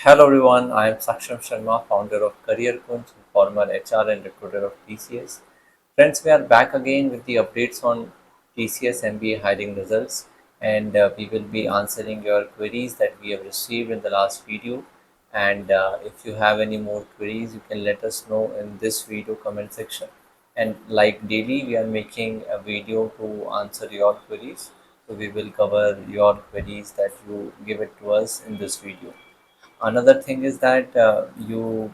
Hello everyone, I am Saksham Sharma, founder of Careerkunj, former HR and recruiter of TCS. Friends, we are back again with the updates on TCS MBA hiring results, and we will be answering your queries that we have received in the last video. And if you have any more queries, you can let us know in this video comment section. And like daily, we are making a video to answer your queries. So we will cover your queries that you give it to us in this video. Another thing is that you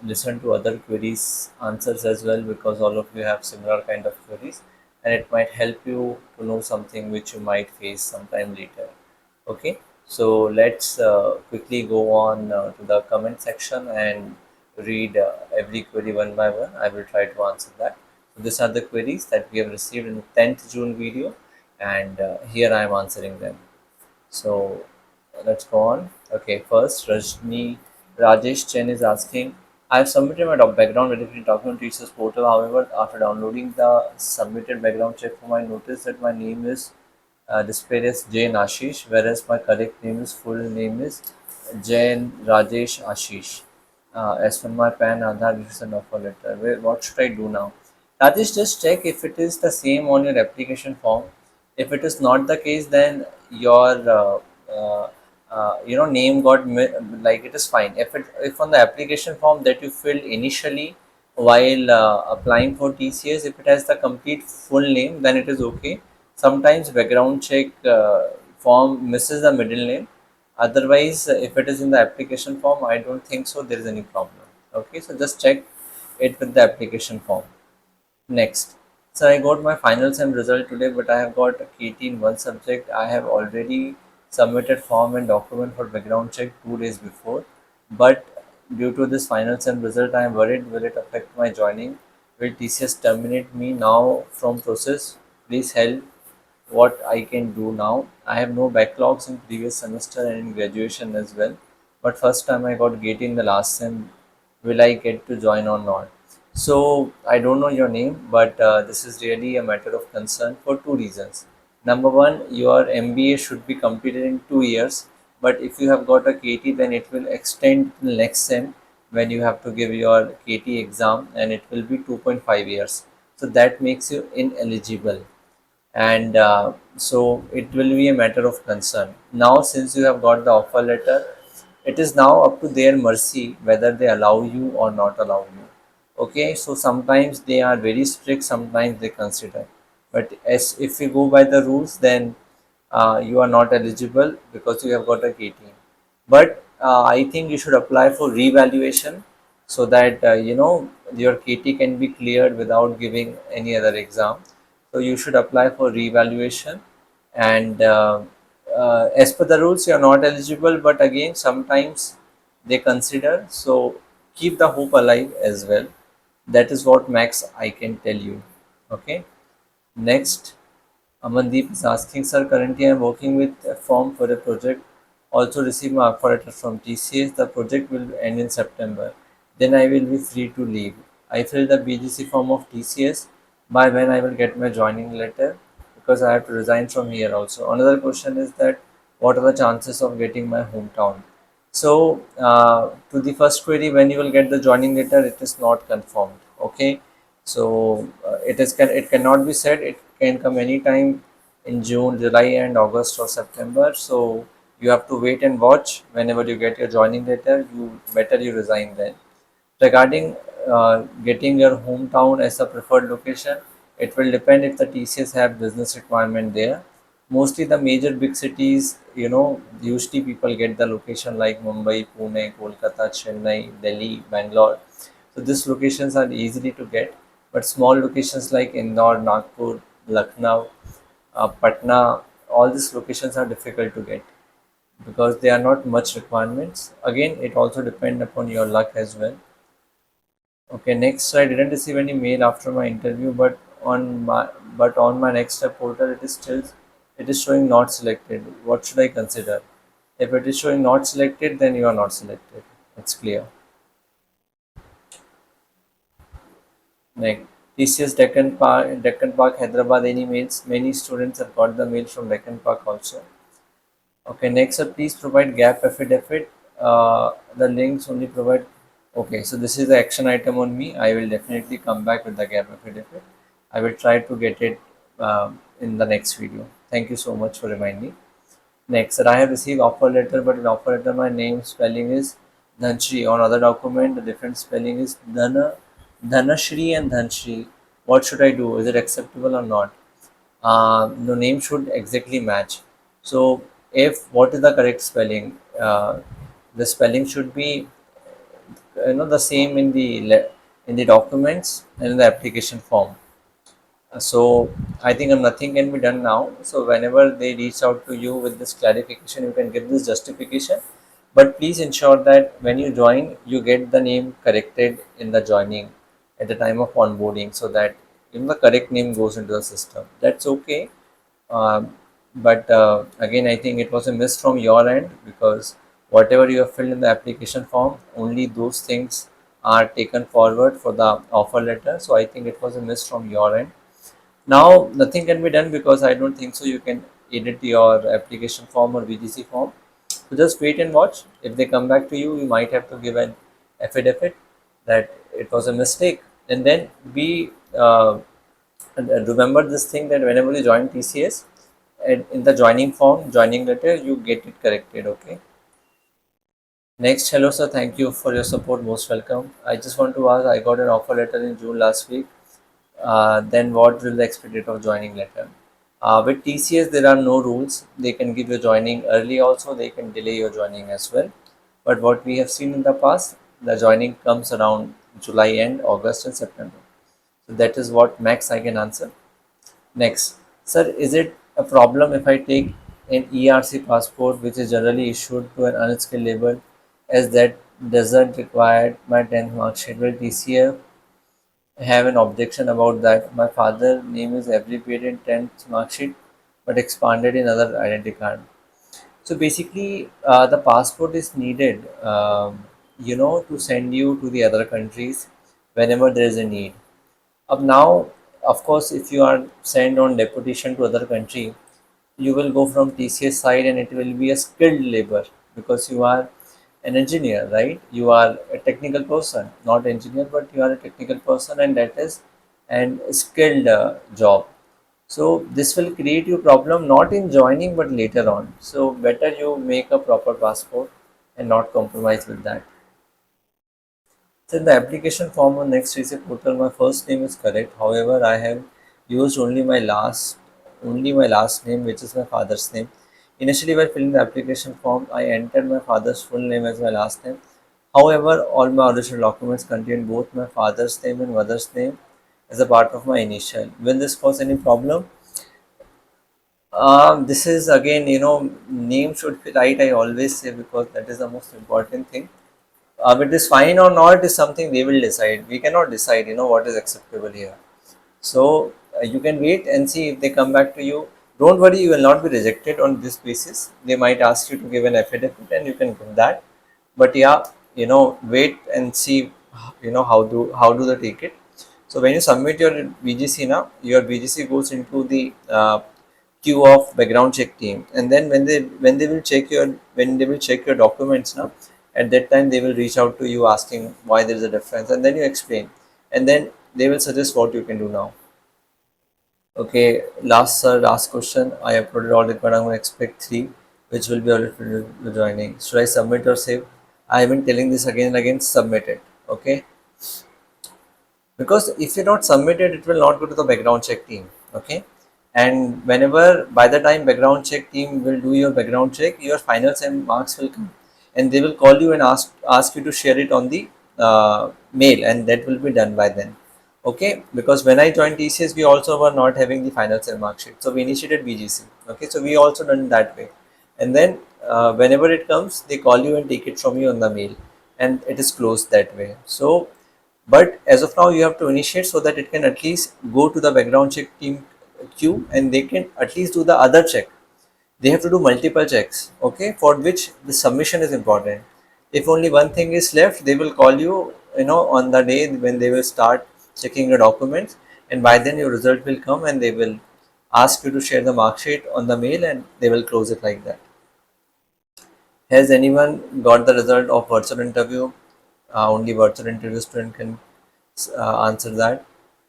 listen to other queries answers as well, because all of you have similar kind of queries, and it might help you to know something which you might face sometime later. Okay, so let's quickly go on to the comment section and read every query one by one. I will try to answer that. So these are the queries that we have received in the 10th June video, and here I am answering them. So let's go on. Okay, first Rajesh Chen is asking, I have submitted my background verification document to TCS portal. However, after downloading the submitted background check form, I noticed that my name is displayed as Jain Ashish, whereas my correct name is full name is Jain Rajesh Ashish. As per my PAN Aadhaar registration offer letter. What should I do now? Rajesh, just check if it is the same on your application form. If it is not the case, then your uh, name got like it is fine. If on the application form that you filled initially while applying for TCS, if it has the complete full name, then it is okay. Sometimes background check form misses the middle name. Otherwise, if it is in the application form, I don't think so there is any problem. Okay, so just check it with the application form. Next, so I got my final sem result today, but I have got a KT in one subject. I have already submitted form and document for background check 2 days before, but due to this final sem result, I am worried, will it affect my joining? Will TCS terminate me now from process? Please help what I can do now. I have no backlogs in previous semester and in graduation as well. But first time I got gate in the last sem, will I get to join or not? So I don't know your name, but this is really a matter of concern for two reasons. Number one, your MBA should be completed in 2 years, but if you have got a KT, then it will extend till next sem when you have to give your KT exam, and it will be 2.5 years. So that makes you ineligible, and so it will be a matter of concern. Now, since you have got the offer letter, it is now up to their mercy whether they allow you or not allow you. Okay, so sometimes they are very strict, sometimes they consider, but as if you go by the rules, then you are not eligible because you have got a KT. But I think you should apply for revaluation, so that your KT can be cleared without giving any other exam. So you should apply for revaluation, and as per the rules, you are not eligible. But again, sometimes they consider. So keep the hope alive as well. That is what max I can tell you. Okay. Next, Amandeep is asking, sir, currently I am working with a firm for a project. Also received my offer letter from TCS. The project will end in September. Then I will be free to leave. I filled the BGC form of TCS. By when I will get my joining letter? Because I have to resign from here also. Another question is that what are the chances of getting my hometown? So to the first query, when you will get the joining letter, it is not confirmed. Okay, so it cannot be said. It can come anytime in June, July, and August or September. So you have to wait and watch. Whenever you get your joining letter, you resign then. Regarding getting your hometown as a preferred location, it will depend if the TCS have business requirement there. Mostly the major big cities, usually people get the location like Mumbai, Pune, Kolkata, Chennai, Delhi, Bangalore. So these locations are easily to get, but small locations like Indore, Nagpur, Lucknow, Patna, all these locations are difficult to get because they are not much requirements. Again, it also depend upon your luck as well. Okay, next, so I didn't receive any mail after my interview, but on my next step portal it is showing not selected. What should I consider? If it is showing not selected, then you are not selected. It's clear. Next, TCS Deccan Park, Hyderabad. Any mails? Many students have got the mail from Deccan Park also. Okay, next up, please provide gap affidavit. the links only provide. Okay, so this is the action item on me. I will definitely come back with the gap affidavit. I will try to get it in the next video. Thank you so much for reminding. Next, that I have received offer letter, but in offer letter my name spelling is Dhanshri. On other document, the different spelling is Dhanashri and Dhanshri. What should I do? Is it acceptable or not? The name should exactly match. So, if what is the correct spelling? The spelling should be the same in in the documents and in the application form. So I think nothing can be done now. So whenever they reach out to you with this clarification, you can give this justification. But please ensure that when you join, you get the name corrected in the joining at the time of onboarding, so that the correct name goes into the system. That's okay. Um, but again, I think it was a miss from your end, because whatever you have filled in the application form, only those things are taken forward for the offer letter. So I think it was a miss from your end. Now nothing can be done, because I don't think so you can edit your application form or VGC form. So just wait and watch. If they come back to you, you might have to give an affidavit that it was a mistake. And then and remember this thing, that whenever you join TCS, and in the joining form, joining letter, you get it corrected. Okay. Next, hello sir, thank you for your support. Most welcome. I just want to ask, I got an offer letter in June last week. Then what will the expected date of joining letter? With TCS, there are no rules. They can give you joining early also, they can delay your joining as well. But what we have seen in the past, the joining comes around July end, August and September. So that is what max I can answer. Next, sir, is it a problem if I take an ERC passport which is generally issued to an unskilled labor, as that doesn't require my 10th mark sheet? Will TCS have an objection about that? My father name is abbreviated in 10th mark sheet but expanded in other identity card. So basically, the passport is needed, to send you to the other countries whenever there is a need. Up now, of course, if you are sent on deputation to other country, you will go from TCS side and it will be a skilled labor, because you are an engineer, right? You are a technical person, not engineer, but you are a technical person, and that is an skilled job. So this will create you problem not in joining but later on. So better you make a proper passport and not compromise with that. So in the application form on Next Receipt portal, my first name is correct. However, I have used only my last name, which is my father's name. Initially, while filling the application form, I entered my father's full name as my last name. However, all my original documents contain both my father's name and mother's name as a part of my initial. Will this cause any problem? This is again, name should be right. I always say, because that is the most important thing. It is fine or not is something they will decide. We cannot decide, what is acceptable here. So you can wait and see if they come back to you. Don't worry, you will not be rejected on this basis. They might ask you to give an affidavit and you can give that. But yeah, wait and see, how do they take it. So when you submit your BGC now, your BGC goes into the queue of background check team, and then when they will check your documents now, at that time they will reach out to you asking why there is a difference, and then you explain, and then they will suggest what you can do now. Okay, last question. I uploaded all required. I'm going to expect three, which will be all for joining. Should I submit or save? I have been telling this again and again. Submit it. Okay, because if you don't submit it, it will not go to the background check team. Okay, and whenever by the time background check team will do your background check, your finals and marks will come, and they will call you and ask you to share it on the mail, and that will be done by then. Okay, because when I joined TCS, we also were not having the finals and mark sheet, so we initiated BGC. Okay, so we also done that way, and then whenever it comes, they call you and take it from you on the mail, and it is closed that way. So but as of now, you have to initiate so that it can at least go to the background check team queue, and they can at least do the other check. They have to do multiple checks, okay, for which the submission is important. If only one thing is left, they will call you, on the day when they will start checking your documents, and by then your result will come, and they will ask you to share the mark sheet on the mail, and they will close it like that. Has anyone got the result of virtual interview? Only virtual interview student can answer that.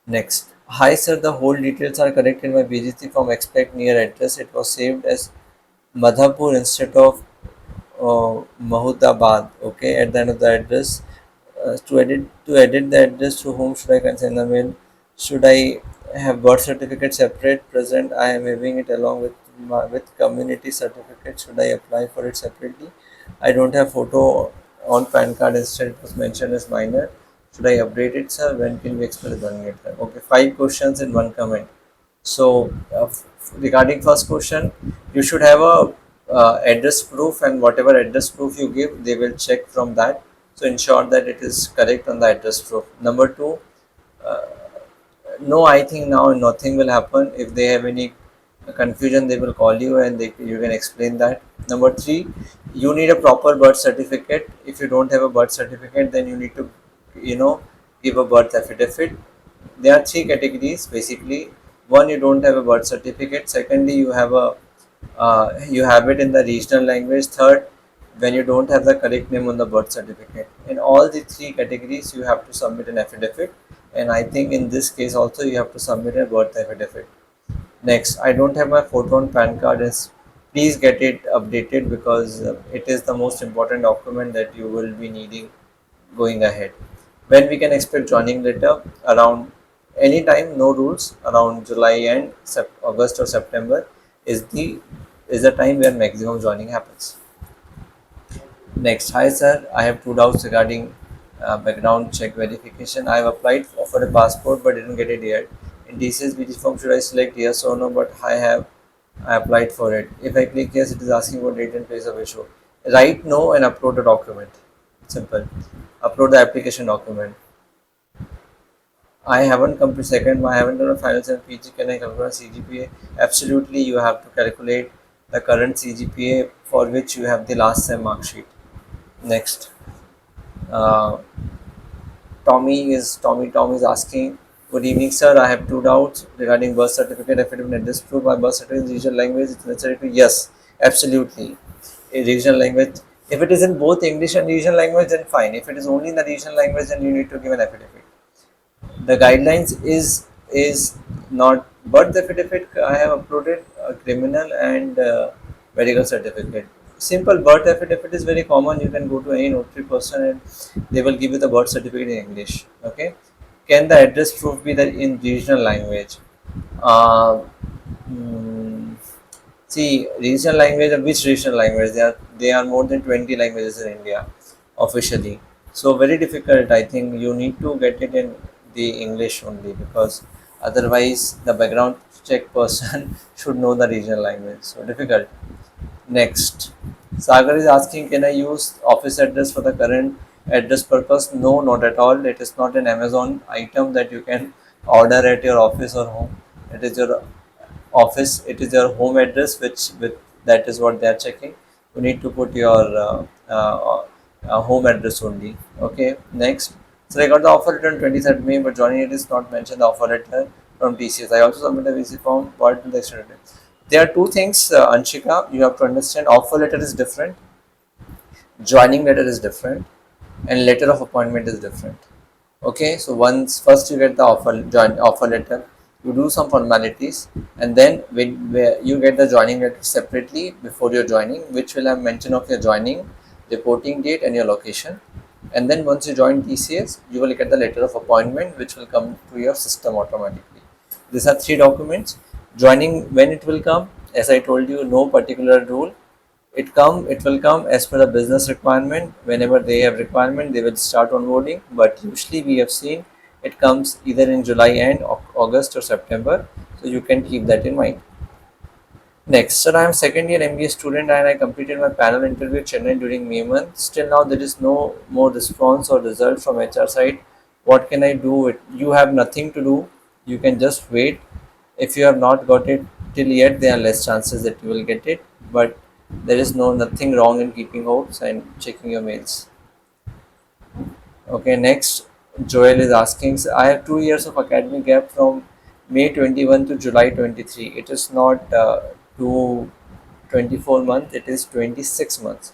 Next. Hi sir, the whole details are correct in my BGC form. Expect near address. It was saved as Madhapur instead of Mahudabad. Okay, at the end of the address. To edit the address, to whom should I can send the mail? Should I have birth certificate separate? Present. I am having it along with community certificate. Should I apply for it separately? I don't have photo on PAN card. Instead, it was mentioned as minor. Should I update it, sir? When can we expect the it? Okay, 5 questions in one comment. So, regarding first question, you should have a address proof, and whatever address proof you give, they will check from that. So, ensure that it is correct on the address proof. Number two, no, I think now nothing will happen. If they have any confusion, they will call you and you can explain that. Number three, you need a proper birth certificate. If you don't have a birth certificate, then you need to, you know, give a birth affidavit. There are three categories basically. One, you don't have a birth certificate. Secondly, you have it in the regional language. Third, when you don't have the correct name on the birth certificate. In all the three categories, you have to submit an affidavit, and I think in this case also you have to submit a birth affidavit. Next, I don't have my photo on PAN card. Is please get it updated because it is the most important document that you will be needing going ahead. When we can expect joining letter? Around any time, no rules. Around July and August or September is the time where maximum joining happens. Next, hi sir, I have two doubts regarding background check verification. I have applied for a passport but didn't get it yet. In TCS BG form, should I select yes or no? But I applied for it. If I click yes, it is asking for date and place of issue. Write no and upload the document. Simple. Upload the application document. I haven't come to second. I haven't done a finals and PG. Can I calculate CGPA? Absolutely, you have to calculate the current CGPA for which you have the last sem mark sheet. Next. Uh, Tom is asking, good evening, sir. I have two doubts regarding birth certificate affidavit and address proof. My birth certificate is regional language. It's necessary to yes, absolutely. A regional language. If it is in both English and regional language, then fine. If it is only in the regional language, then you need to give an affidavit. The guidelines is not birth affidavit. I have uploaded a criminal and medical certificate. Simple birth affidavit is very common. You can go to any notary person and they will give you the birth certificate in English. Okay. Can the address proof be that in regional language? Uh, mm, See, regional language, which regional language? There are more than 20 languages in India officially. So very difficult. I think you need to get it in the English only because otherwise the background check person should know the regional language. So difficult. Next, Sagar is asking, can I use office address for the current address purpose? No, not at all. It is not an Amazon item that you can order at your office or home. It is your office. It is your home address, which with that is what they are checking. You need to put your home address only. Okay. Next, so I got the offer letter on 23rd May, but joining it is not mentioned the offer letter from TCS. I also submitted a VC form. What will the extent? There are two things, Anshika, you have to understand. Offer letter is different, joining letter is different, and letter of appointment is different. Okay, so once first you get the offer letter, you do some formalities, and then where you get the joining letter separately before your joining, which will have mention of your joining, reporting date, and your location. And then once you join TCS, you will get the letter of appointment, which will come to your system automatically. These are three documents. Joining, when it will come, as I told you, no particular rule. It will come as per the business requirement. Whenever they have requirement, they will start onboarding, but usually we have seen it comes either in July and August or September, so you can keep that in mind. Next, sir, I am second year MBA student and I completed my panel interview at Chennai during May month. Still now there is no more response or result from HR side. What can I do? You have nothing to do. You can just wait. If you have not got it till yet, there are less chances that you will get it. But there is nothing wrong in keeping hopes and checking your mails. Okay, next, Joel is asking, so I have 2 years of academic gap from May 21 to July 23. It is not 24 months, it is 26 months.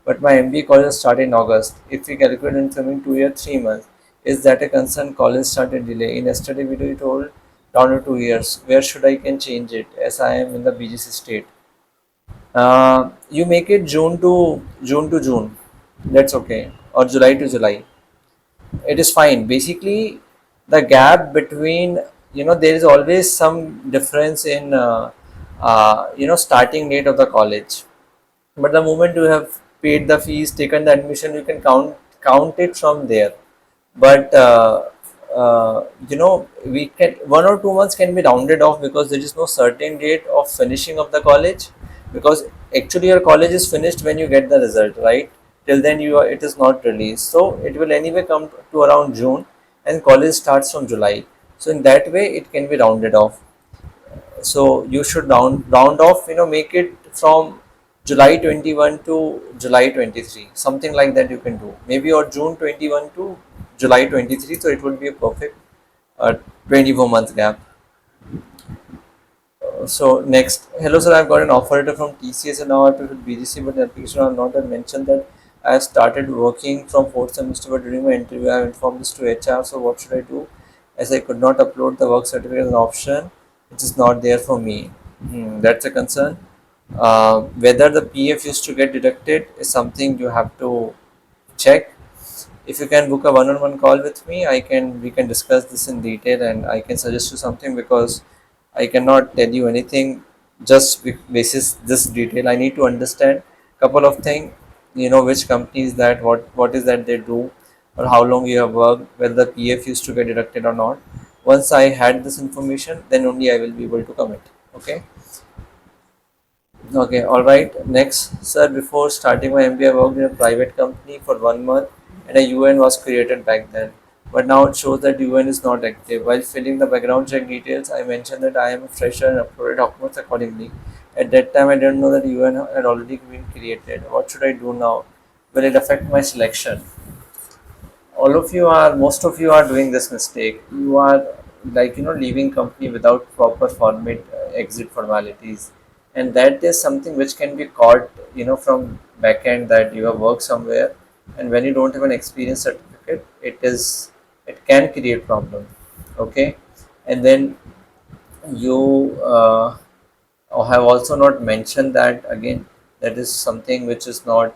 but my MBA college started in August. If we calculate incoming 2 years, 3 months, is that a concern? College started delay. In yesterday video, you told down to 2 years. Where should I can change it as I am in the BGC state? You make it June. That's okay, or July to July. It is fine. Basically, the gap between, there is always some difference in starting date of the college, but the moment you have paid the fees, taken the admission, you can count it from there. But we can 1 or 2 months can be rounded off because there is no certain date of finishing of the college, because actually your college is finished when you get the result, right? Till then it is not released, so it will anyway come to around June, and college starts from July. So in that way it can be rounded off. So you should round off, make it from July 21 to July 23, something like that you can do, maybe, or June 21 to July 23, so it would be a perfect 24 month gap. So next, hello sir, I've got an offer letter from TCS and now I have to fill BGC, but the application are not. I mentioned that I have started working from fourth semester, but during my interview I have informed this to HR. So what should I do? As I could not upload the work certificate as an option, it is not there for me. That's a concern. Whether the PF used to get deducted is something you have to check. If you can book a one-on-one call with me, we can discuss this in detail and I can suggest you something, because I cannot tell you anything just basis this detail. I need to understand couple of things, which company is that, what is that they do, or how long you have worked, whether the PF used to get deducted or not. Once I had this information, then only I will be able to commit. Okay. Okay, all right. Next, sir, before starting my MBA, I worked in a private company for 1 month and a UN was created back then. But now it shows that UN is not active. While filling the background check details, I mentioned that I am a fresher and uploaded documents accordingly. At that time, I didn't know that UN had already been created. What should I do now? Will it affect my selection? Most of you are doing this mistake. You are, like, leaving company without proper format, exit formalities, and that is something which can be caught, from back end, that you have worked somewhere, and when you don't have an experience certificate, it can create problem. Okay. And then you have also not mentioned that, again, that is something which is not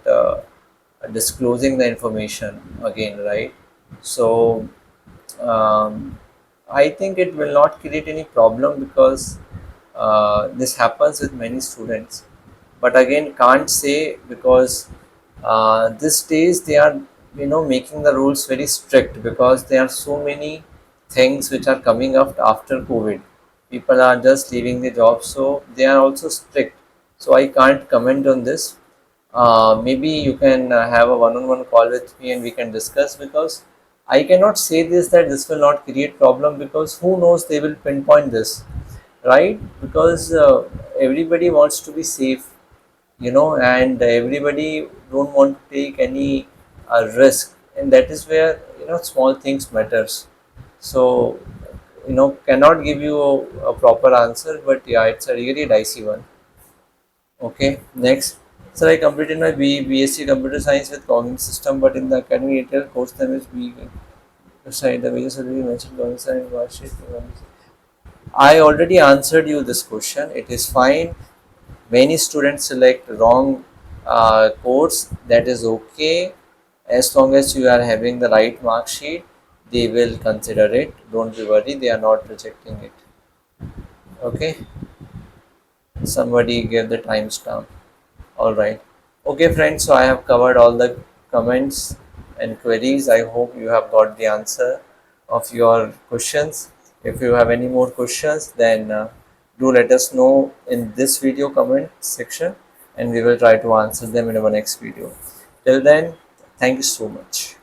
disclosing the information again, right? So I think it will not create any problem, because this happens with many students. But again, can't say, because these days they are, making the rules very strict, because there are so many things which are coming up after COVID. People are just leaving the job, so they are also strict. So I can't comment on this. Maybe you can have a one-on-one call with me and we can discuss, because I cannot say this that this will not create problem, because who knows, they will pinpoint this, right? Because everybody wants to be safe, and everybody don't want to take any risk, and that is where, small things matters. So, cannot give you a proper answer, but yeah, it's a really dicey one. Okay, next. So I completed my BSc Computer Science with cognitive system, but in the academic detail course name is B. Sorry, the major surgery mentioned cognitive science worksheet. I already answered you this question. It is fine. Many students select wrong course. That is okay. As long as you are having the right mark sheet, they will consider it. Don't be worried. They are not rejecting it. Okay. Somebody gave the timestamp. All right. Okay, friends. So I have covered all the comments and queries. I hope you have got the answer of your questions. If you have any more questions, then do let us know in this video comment section, and we will try to answer them in our next video. Till then, thank you so much.